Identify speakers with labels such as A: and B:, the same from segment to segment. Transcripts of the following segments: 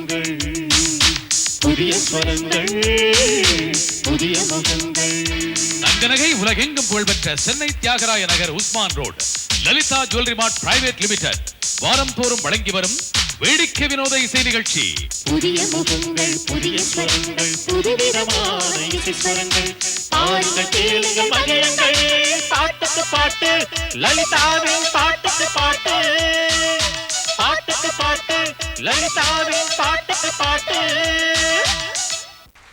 A: முகங்கள், புதிய ஸ்வரங்கள், புதிய முகங்கள்.
B: தங்கநகை உலகெங்கும் புகழ்பெற்ற Chennai Thyagaraya Nagar Usman road Lalitha jewellery mart private limited வாரம் தோறும் வழங்கி வரும் வேடிக்கை வினோத இசை நிகழ்ச்சி.
A: புதிய முகங்கள், புதிய ஸ்வரங்கள், புதுவிதமான இசை ஸ்வரங்கள். பாருங்கள், கேளுங்கள், மகிழுங்கள். பாட்டுக்கு பாட்டு, லலிதாவின் பாட்டுக்கு பாட்டு. பாட்டுக்கு பாட்டு, லலிதாவின் பாட்டுக்கு பாட்டு.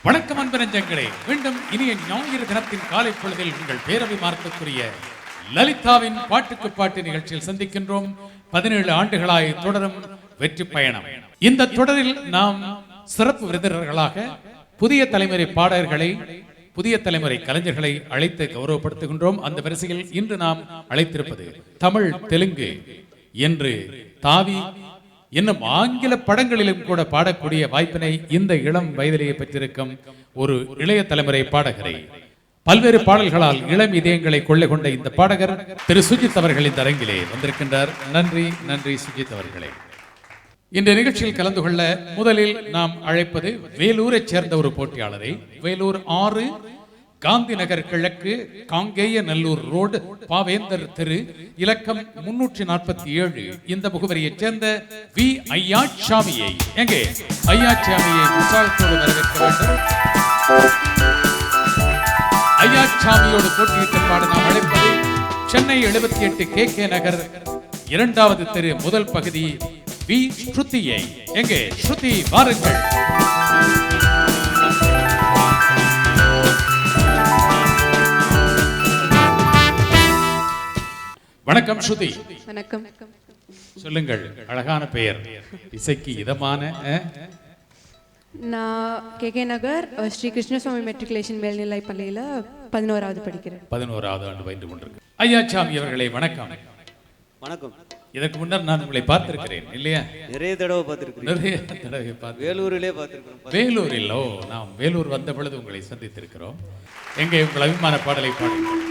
C: வணக்கம் அன்பு நெஞ்சங்களே, மீண்டும் இனிய ஞாயிறு தினத்தின் காலை பொழுதில் உங்கள் பேரவை மார்க்கக்கூடிய லலிதாவின் பாட்டுக்கு பாட்டு நிகழ்ச்சியில் சந்திக்கின்றோம். 17 ஆண்டுகளாய் தொடரும் வெற்றி பயணம். இந்த தொடரில் நாம் சிறப்பு விருந்தினர்களாக புதிய தலைமுறை பாடகர்களை, புதிய தலைமுறை கலைஞர்களை அழைத்து கௌரவப்படுத்துகின்றோம். அந்த வரிசையில் இன்று நாம் அழைத்திருப்பது தமிழ், தெலுங்கு என்று தாவி இன்னும் ஆங்கில படங்களிலும் கூட பாடக்கூடிய வாய்ப்பினை இந்த இளம் வயதிலேயே பெற்றிருக்கும் ஒரு இளைய தலைமுறை பாடகரை, பல்வேறு பாடல்களால் இளம் இதயங்களை கொள்ளை கொண்ட இந்த பாடகர் திரு சுஜித் அவர்கள் இந்த அரங்கிலே வந்திருக்கின்றார். நன்றி, நன்றி சுஜித் அவர்களே. இந்த நிகழ்ச்சியில் கலந்து கொள்ள முதலில் நாம் அழைப்பது வேலூரைச் சேர்ந்த ஒரு போட்டியாளரை. வேலூர் 6 காந்தி நகர் கிழக்கு, காங்கேய நல்லூர் ரோடு, பாவேந்தர் தெரு, இலக்கம் 347 இந்த முகவரியைச் சேர்ந்த வி ஐயாச்சாமியை, எங்கே ஐயாச்சாமியை உற்சாகத்தோடு வரவேற்க வேண்டும். ஐயாச்சாமியோடு போட்டியிட்டு பாட நாம் அழைப்பது சென்னை 78 KK நகர் 2வது தெரு முதல் பகுதி வி ஸ்ருதியை, எங்கே ஸ்ருதி வாருங்கள். வணக்கம் ஸ்ருதி.
D: வணக்கம்.
C: சொல்லுங்கள், அழகான பெயர், இசைக்கு இதமான.
D: நான் KK நகர் ஸ்ரீ கிருஷ்ணசுவாமி மெட்ரிகுலேஷன் மேல்நிலை பள்ளியில் 11வது படிக்கிறேன்.
C: 11வது ஆண்டு பயின்று கொண்டிருக்கிறேன். ஐயாச்சாமி அவர்களே வணக்கம்.
E: வணக்கம்.
C: இதற்கு முன்னர் நான் உங்களை பார்த்திருக்கிறேன் இல்லையா?
E: நிறைய தடவை பார்த்திருக்கிறேன்.
C: நிறைய தடவை பார்த்து
E: வேலூரிலே பார்த்திருக்கிறோம்.
C: வேலூரில் நாம் வேலூர் வந்த பொழுது உங்களை சந்தித்திருக்கிறோம். எங்கே உங்கள் அபிமான பாடலை பாடுங்கள்.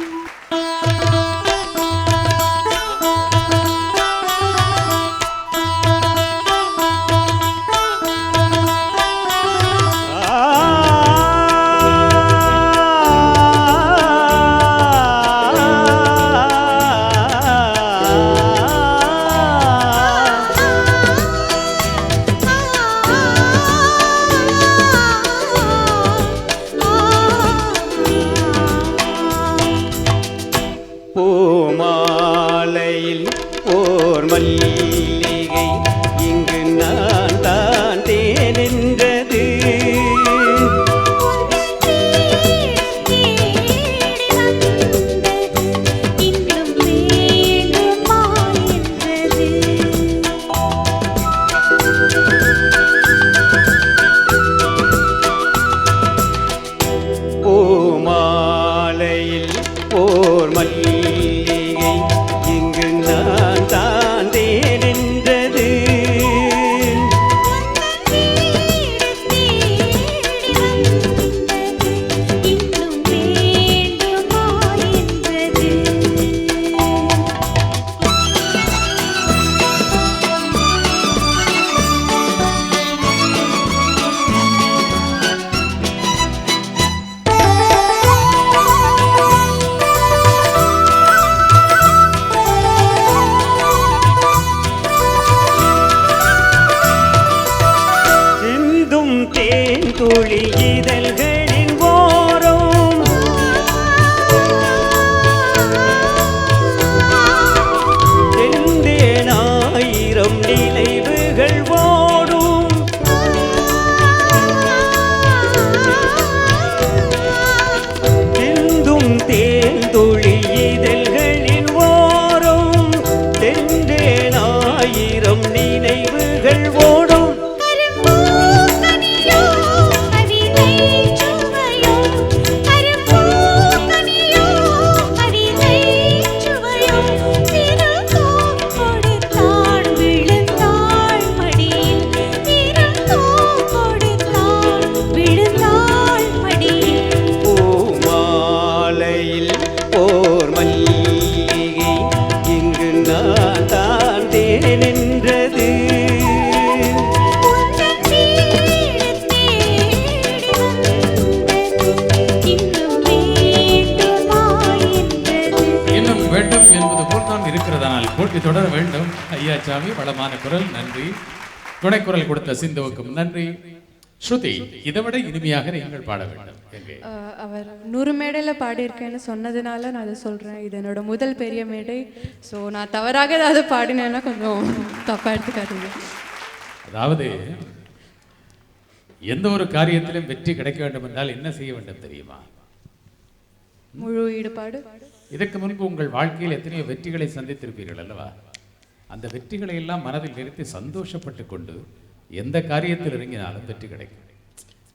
F: நினைவுகள் ஓடும்.
C: ஐயாச்சாமி, வளமான குரல், நன்றி. துணைக்குரல் கொடுத்த சிந்துவுக்கும் நன்றி. ஸ்ருதி, இதை விட இனிமையாக நீங்கள் பாட வேண்டும். எங்கே
D: அவர் 100 மேடையில் பாடியிருக்கேன்னு சொன்னதுனால நான் அதை சொல்கிறேன். இது என்னோட முதல் பெரிய மேடை. ஸோ நான் தவறாக ஏதாவது பாடினேன்னா கொஞ்சம் தப்பாக எடுத்துக்காதீங்க.
C: அதாவது எந்த ஒரு காரியத்திலும் வெற்றி கிடைக்க வேண்டும் என்றால் என்ன செய்ய வேண்டும் தெரியுமா?
D: முழு ஈடுபாடு.
C: இதற்கு முன்பு உங்கள் வாழ்க்கையில் எத்தனையோ வெற்றிகளை சந்தித்திருப்பீர்கள் அல்லவா? அந்த வெற்றிகளை எல்லாம் மனதில் நிறுத்தி சந்தோஷப்பட்டு கொண்டு எந்த காரியத்தில் இறங்கினாலும் வெற்றி கிடைக்கும்.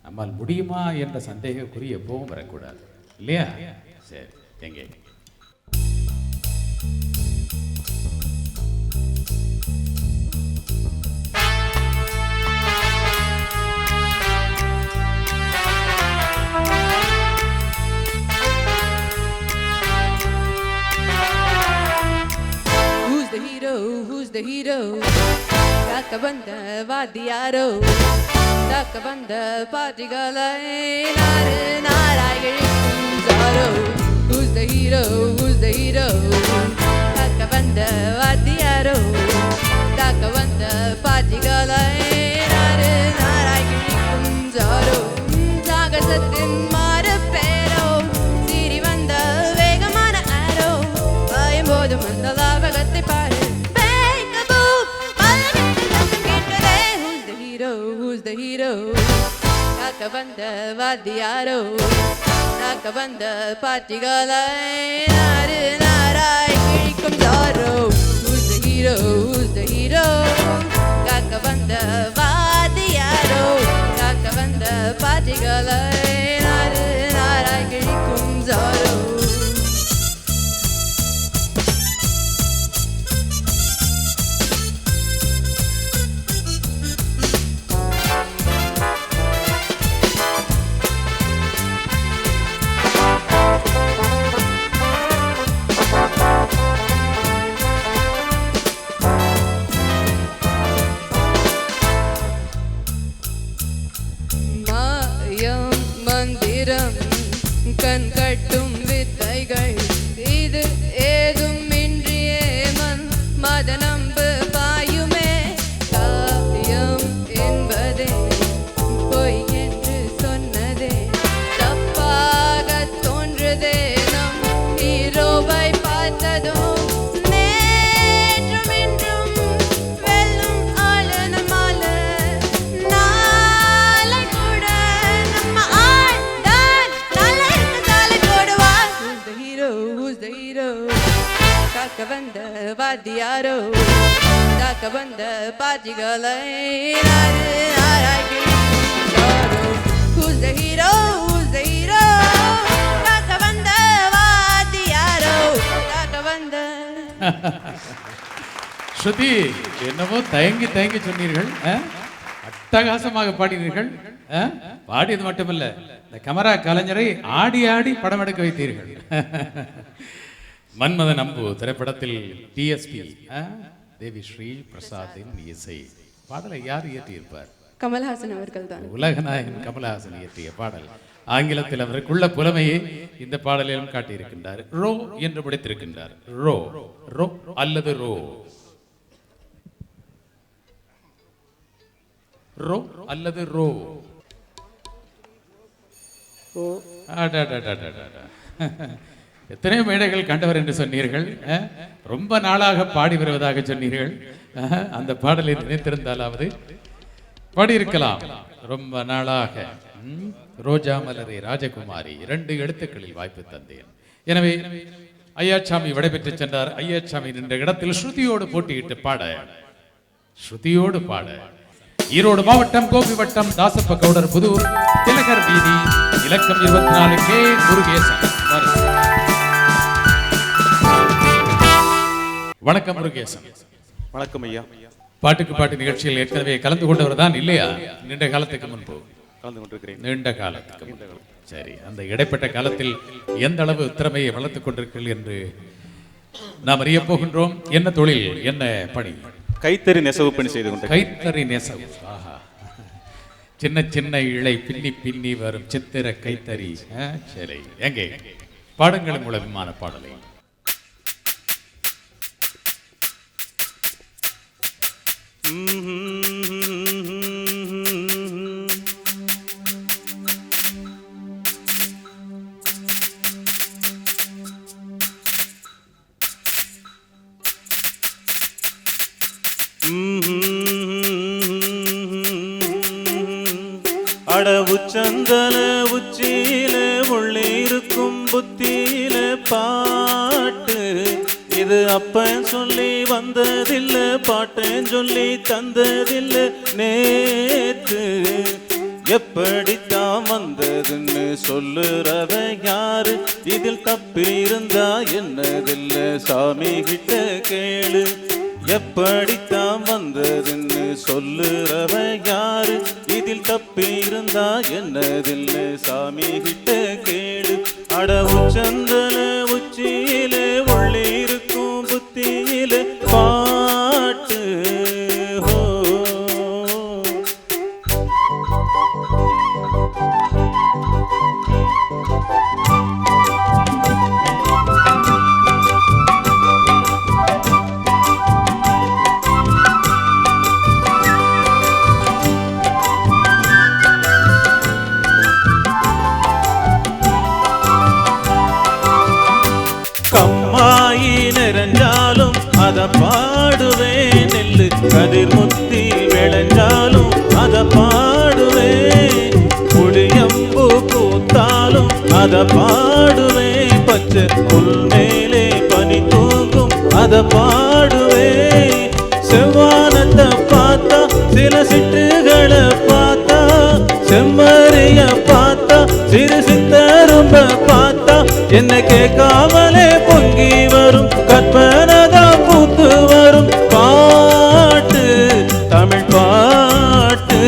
C: நம்மால் முடியுமா என்ற சந்தேகக்குறி எப்பவும் வரக்கூடாது, இல்லையா? சரி, எங்கே
D: Who's the hero? காக்க வந்த வாத்தியாரோ, காக்க வந்த பாட்டிகளை நாடு நாராயணிக்கும் sorrow. Who's the hero? Who's the hero? காக்க வந்த வாத்தியாரோ, காக்க வந்த பாட்டிகளை நாடு நாராயணிக்கும் சாரோ. சாகசத்தின் மாறு பேரோ, சீறி வந்த வேகமான ஆரோ, பாயும் போதும் அந்த லாபகத்தை பாரு. Who's the hero? காக்க வந்த வாத்தியாரோ, காக்க வந்த பாட்டிகளை நாடு நாராய் கிழிக்கும் sorrow. Who's the hero? Who's the hero? காக்க வந்த வாத்தியாரோ, காக்க வந்த பாட்டிகளை நாடு நாராய் கிழிக்கும் சாரோ. கண் கட்டும் வித்தைகள் இது ஏதும் இன்றியே மத நம்பு பாயுமே. காயம் என்பதே பொய் என்று சொன்னதே தப்பாக தோன்றுதே. நம் ஹீரோவை பார்த்ததும் நேற்றும் இன்றும் வெல்லும் ஆளு நம்மால. நாளை கூட நம்ம ஆள் தான் நல்ல தாலை போடுவா. Who's the hero? Who's the hero? காக்க வந்த வாத்தியாரோ, காக்க வந்த பாட்டிகளை நாடு நாராய் கிழிக்கும் sorrow. Who's the hero? Who's the hero? காக்க வந்த வாத்தியாரோ, காக்க வந்த.
C: ஸ்ருதி, என்னவோ தயங்கி தயங்கி சொன்னீர்கள், அட்டகாசமாக பாடினீர்கள். பாடியது மட்டுமல்ல, இந்த கமரா கலைஞரை ஆடி ஆடி படம் எடுக்க வைத்தீர்கள். மன்மதன் அம்பு திரைப்படத்தில் டிஎஸ்பி தேவி ஸ்ரீ பிரசாத்தின் இசை. பாடலை யார் இயற்றியிருப்பார்?
D: கமல்ஹாசன் அவர்கள் தான்.
C: உலகநாயகன் கமல்ஹாசன் இயற்றிய பாடல். ஆங்கிலத்தில் அவருக்குள்ள புலமையை இந்த பாடலிலும் காட்டியிருக்கின்றார். ரோ என்று படித்திருக்கின்றார். ரோ ரோ அல்லது ரோ ரோ அல்லது ரோ. எத்தனையோ மேடைகள் கண்டவர் என்று சொன்னீர்கள். ரொம்ப நாளாக பாடி வருவதாக சொன்னீர்கள். அந்த பாடலை நினைத்திருந்தாலாவது பாடியிருக்கலாம். ரொம்ப நாளாக ரோஜா மலரே ராஜகுமாரி 2 எழுத்துக்களில் வாய்ப்பு தந்தேன். எனவே ஐயாச்சாமி விடைபெற்று சென்றார். ஐயாச்சாமி நின்ற இடத்தில் ஸ்ருதியோடு போட்டியிட்டு பாட, ஸ்ருதியோடு பாட ஈரோடு மாவட்டம் கோபி வட்டம் தாசப்ப கவுடர் புதூர் திலகர் வீதி இலக்கம் 24 கே முருகேசன். வணக்கம் முருகேசன்.
F: வணக்கம் ஐயா.
C: பாட்டுக்கு பாட்டு நிகழ்ச்சியில் ஏற்கனவே கலந்து கொண்டவர் தான் இல்லையா? நீண்ட காலத்துக்கு முன்பு
F: கலந்து கொண்டிருக்கிறேன்.
C: நீண்ட காலத்துக்கு. சரி, அந்த இடைப்பட்ட காலத்தில் எந்த அளவு திறமையை வளர்த்துக் கொண்டிருக்கிறீர்கள் என்று நாம் அறிய போகின்றோம். என்ன தொழில், என்ன பணி?
F: கைத்தறி நெசவு பணி செய்து கொண்டு.
C: கைத்தறி நெசவு. ஆஹா, சின்ன சின்ன இழை பின்னி பின்னி வரும் சித்திர கைத்தறி. சரி, எங்கே பாடங்கள் மூலமான பாடலை.
F: அட உச்சந்தல உச்சியில உள்ளே இருக்கும் புத்தியில பாட்டு இது அப்பன் சொல்லி வந்ததில்ல பாட்டன் சொல்லி தந்ததில்ல நேத்து எப்படித்தான் வந்ததுன்னு சொல்லுறவ யாரு இதில் தப்பி இருந்தா என்னதில்ல சாமி கிட்ட கேளு எப்படித்தான் வந்ததுன்னு சொல்லுறவ யாரு இதில் தப்பி இருந்தா என்னதில்ல சாமி கிட்ட கேளு அட உச்சந்தல உச்சியில உள்ளே இருக்கும் புத்தியில பாட்டு ஹோ நிறைஞ்சாலும் அத பாடுவேன் நெல்லு கதிர் முத்தி விளைஞ்சாலும் அத பாடுவேன் புளியம்பூ பூத்தாலும் அத பாடுவேன் பச்சை புல் மேலே பனி தூங்கும் அத பாடுவேன் செவ்வானத்தை பார்த்தா சில சிட்டுகளை பார்த்தா செம்மறிய பார்த்தா சிறு சித்தரும்ப பார்த்தா என்ன கேட்காமலே பொங்கி வரும் கற்பனதான் பூத்து வரும் பாட்டு தமிழ் பாட்டு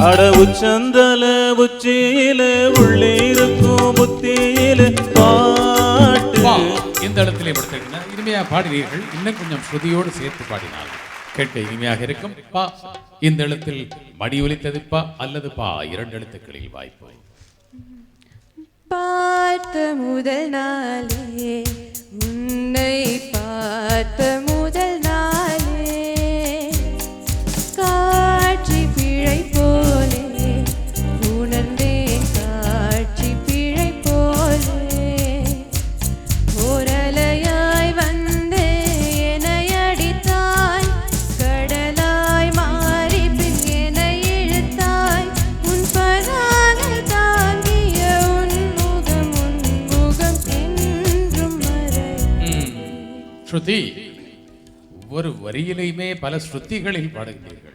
F: அட உச்சந்தல உச்சியில உள்ளே இருக்கும் புத்தியில பாட்டு
C: இந்த இடத்திலே படுத்திருக்கிற இனிமையா பாடினீர்கள் இன்னும் கொஞ்சம் ஸ்ருதியோடு சேர்த்து பாடினால் கேட்க இனிமையாக இருக்கும் பா இந்த எழுத்தில் மடி ஒலித்தது பா அல்லது பா இரண்டு எழுத்துக்களில் வாய்ப்பு
D: பார்த்த முதல் நாளே உன்னை பார்த்த முதல் நாளே காட்சி பிழை போலே உணர்ந்தேன் காட்சி பிழை போலே ஓரலையாய் வந்து என்னை அடித்தாய் கடலாய் மாறி பின் என்னை இழுத்தாய் உன் பராக தாங்கிய உன்முகம் என்றும் மறை
C: ஸ்ருதி ஒவ்வொரு வரியிலையுமே பல ஸ்ருதிகளில் பாடுகிறீர்கள்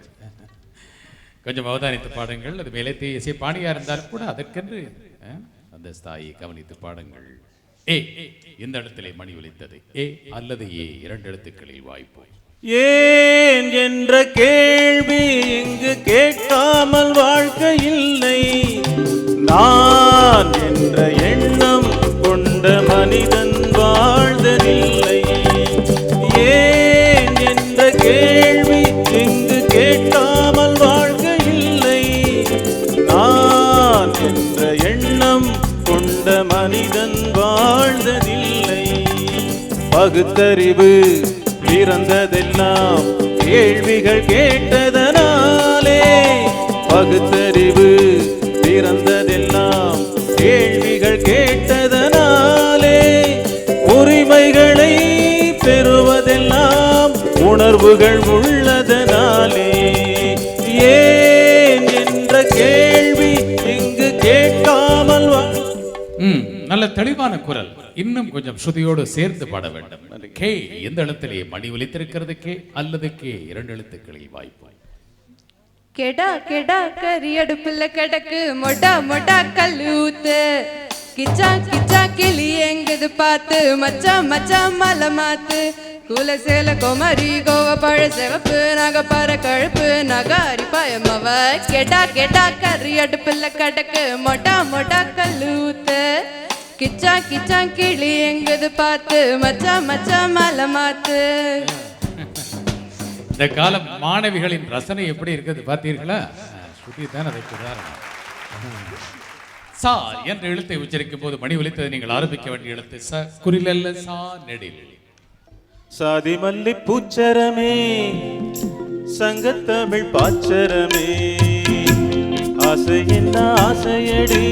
C: கொஞ்சம் அவதானித்து பாடுங்கள் அது மேலே இசை பாணியா இருந்தால் கூட அதற்கென்று அந்த ஸ்தாயை கவனித்து பாடுங்கள் ஏ இந்த இடத்திலே மணி ஒலித்தது ஏ அல்லது ஏ இரண்டு எழுத்துக்களில் வாய்ப்பு
F: ஏன் என்ற கேள்வி இங்கு கேட்காமல் வாழ்க்கை இல்லை நான் என்ற எண்ணம் கொண்ட மனிதன் வாழ்ந்ததில்லை ஏன் என்ற கேள்வி இங்கு கேட்காமல் வாழ்க்கை இல்லை நான் என்ற எண்ணம் கொண்ட மனிதன் வாழ்ந்ததில்லை பகுத்தறிவு பிறந்ததெல்லாம் கேள்விகள் கேட்டதனாலே பகுத்தறிவு பிறந்ததெல்லாம் கேள்விகள் கேட்டதனாலே உரிமைகளை பெறுவதெல்லாம் உணர்வுகள் உள்ளதனாலே ஏன் என்ற கேள்வி இங்கு கேட்காமல்
C: நல்ல தெளிவான குரல் இன்னும் கொஞ்சம் ஸ்ருதியோடு சேர்த்து பாட வேண்டும் கே எந்த எழுத்திலே மணி ஒலித்திருக்கிறது கே அல்லது கே இரண்டு எழுத்துக்களில் வாய்ப்பு
D: கெடா கெடா கறி அடுப்புல கிடக்கு மொட்டா மொட்டா கல்லு ஊத்து கிச்சா கிச்சா கிளி எங்குது பார்த்து மச்சா மச்சா மலை மாத்து கூல சேல கோமரி கோவ பழ சிவப்பு நகப்பார கழுப்பு நகாரி பயமவ கெடா கெடா கறி அடுப்புல கிடக்கு மொட்டா மொட்டா கல்லு ஊத்து கிச்சா கிச்சா கிளி எங்குது பார்த்து மச்சா மச்சா மலை மாத்து
C: இந்த காலம் மாணவிகளின் ரசனை எப்படி இருக்குது பார்த்தீர்களா ஸ்ருதி தான் அதற்கு உதாரணம் சா என்ற எழுத்தை உச்சரிக்கும் போது மணி ஒலித்ததை நீங்கள் ஆரம்பிக்க வேண்டிய எழுத்து ச குறிலல்ல சா நெடில்
F: சாதி மல்லி பூச்சரமே சங்கத்தமிழ் பாச்சரமே ஆசை என்ன ஆசையடி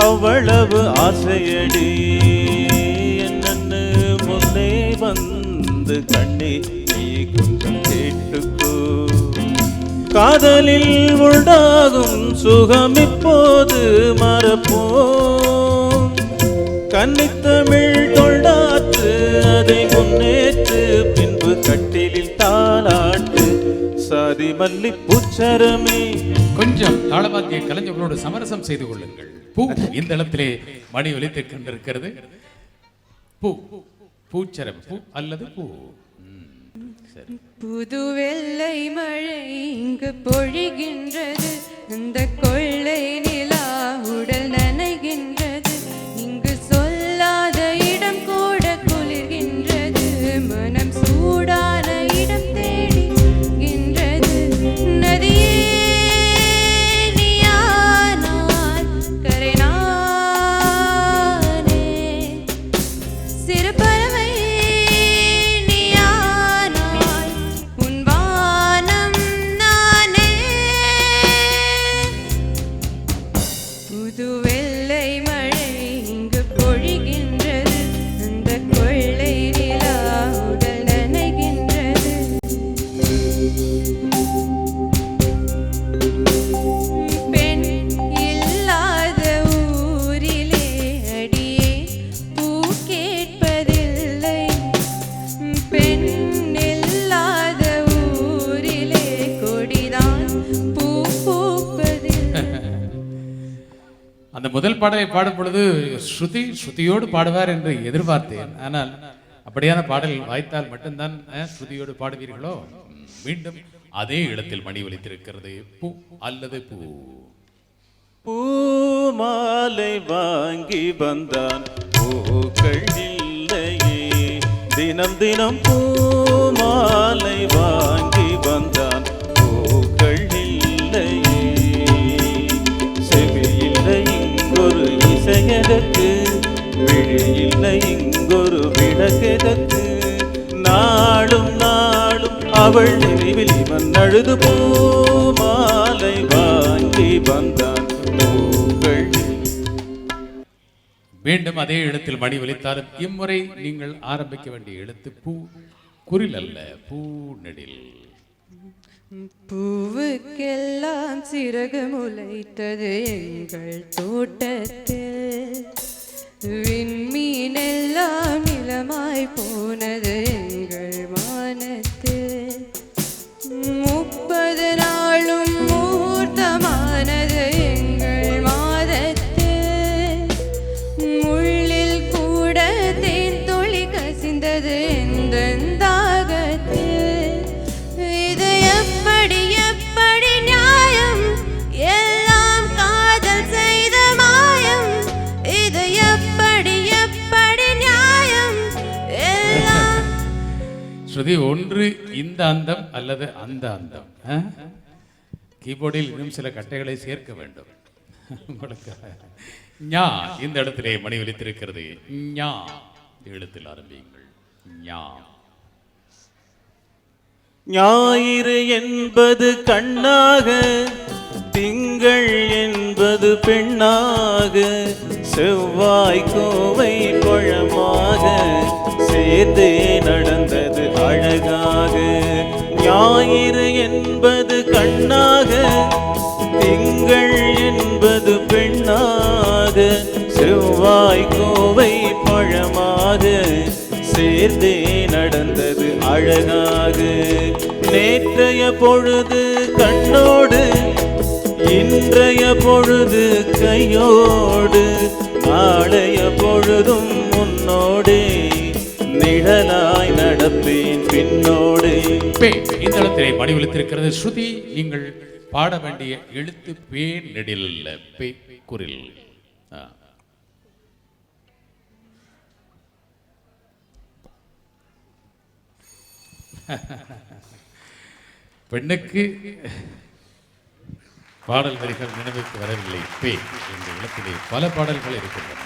F: அவ்வளவு ஆசையடி என்னன்னு முன்னே வந்து கண்ணே நீ கொஞ்சம் கேட்டுக்கோ காதலில் உண்டாகும் சுகம் இப்போது மறப்போம் கன்னித்தமிழ் தொண்டாற்று அதை முன்னேற்று பின்பு கட்டிலில் தாளாட்டு சாதி மல்லி பூச்சரமே.
C: கொஞ்சம் தாளவாத்திய கலைஞர்களோடு சமரசம் செய்து கொள்ளுங்கள். பூ இந்த இடத்திலே மணி ஒலித்துக் கொண்டிருக்கிறது. பூ பூச்சரம் பூ அல்லது பூ. சரி.
D: புது வெள்ளை மழை இங்கு பொழிகின்றது, அந்த கொள்ளை நிலா உடல் நனைகின்றது, இங்கு சொல்லாத இடம் கூட குளிர்கின்றது, மனம் சூடான இடம் தேடுகின்றது. நதியே நீயானால் கரை நானே, சிறு பறவை நீயானால் உன் வானம் நானே. புது வெள்ளை மழை இங்கு பொழிகின்றது, அந்த கொள்ளை நிலா உடல் நனைகின்றது. பெண் இல்லாத ஊரிலே அடியே பூ கேட்பதில்லை, பெண் இல்லாத ஊரிலே கொடிதான் பூ பூப்பதில்லை.
C: அந்த முதல் பாடலை பாடும் பொழுது ஸ்ருதியோடு பாடுவார் என்று எதிர்பார்த்தேன். ஆனால் அப்படியான பாடல் வாய்த்தால் மட்டும்தான் ஸ்ருதியோடு பாடுவீர்களோ? மீண்டும் அதே இடத்தில் மணி ஒலித்திருக்கிறது. பூ அல்லது பூ.
F: பூமாலை வாங்கி வந்தான் பூக்கள் இல்லையே, தினம் தினம் பூமாலை வாங்கி வந்தான் பூக்கள் இல்லையே, செவி இல்லை இங்கொரு இசையதற்கு, விழி இல்லை இங்கொரு விளக்கெதற்கு, நாளும் நாளும் அவள் நினைவில் இவன் அழுது பூமாலை வாங்கி வந்தான் பூக்கள்.
C: மீண்டும் அதே இடத்தில் மணி ஒலித்தாலும் இம்முறை நீங்கள் ஆரம்பிக்க வேண்டிய எழுத்து பூ. குரில் அல்ல, பூ நெடில்.
D: பூவுக்கெல்லாம் சிறகு முளைத்தது எங்கள் தோட்டத்தில், விண்மீனெல்லாம் நிலமாய் போனது எங்கள் வானத்தில், 30 நாளும் மூர்த்தமானது எங்கள் மாதத்தில், முள்ளில் கூட தேன் துளி கசிந்தது எந்தன் தாகத்தில். இது எப்படி எப்படி நியாயம், எல்லாம் காதல் செய்த மாயம், இது எப்படி எப்படி நியாயம், எல்லாம்.
C: ஸ்ருதி ஒன்று இந்த அந்தம் அல்லது அந்த அந்தம். கீபோர்டில் இன்னும் சில கட்டைகளை சேர்க்க வேண்டும் உங்களுக்கு. ஞா இந்த இடத்திலே மணி ஒலித்திருக்கிறது. ஞா எழுத்தில் ஆரம்பியுங்கள். ஞா.
F: ஞாயிறு என்பது கண்ணாக, திங்கள் என்பது பெண்ணாக, செவ்வாய் கோவை பழமாக, சேர்ந்தே நடந்தது அழகாக. ஞாயிறு என்பது கண்ணாக, திங்கள் என்பது பெண்ணாக, செவ்வாய் கோவை பழமாக, சேர்ந்தே நடந்தது அழகாக. நேற்றைய பொழுது கண்ணோடு, இன்றைய பொழுது கையோடு, நாளைய பொழுதும் முன்னோடே, நிழலாய் நடப்பேன் பின்னோடு.
C: இந்த இடத்திலே மணி ஒலித்திருக்கிறது. ஸ்ருதி நீங்கள் பாட வேண்டிய எழுத்து பே நெடில் அல்ல, பே குரில். பெண்ணுக்கு பாடல் வரிகள் நினைவுக்கு வரவில்லை. பே என்ற இடத்திலே பல பாடல்கள் இருக்கின்றன.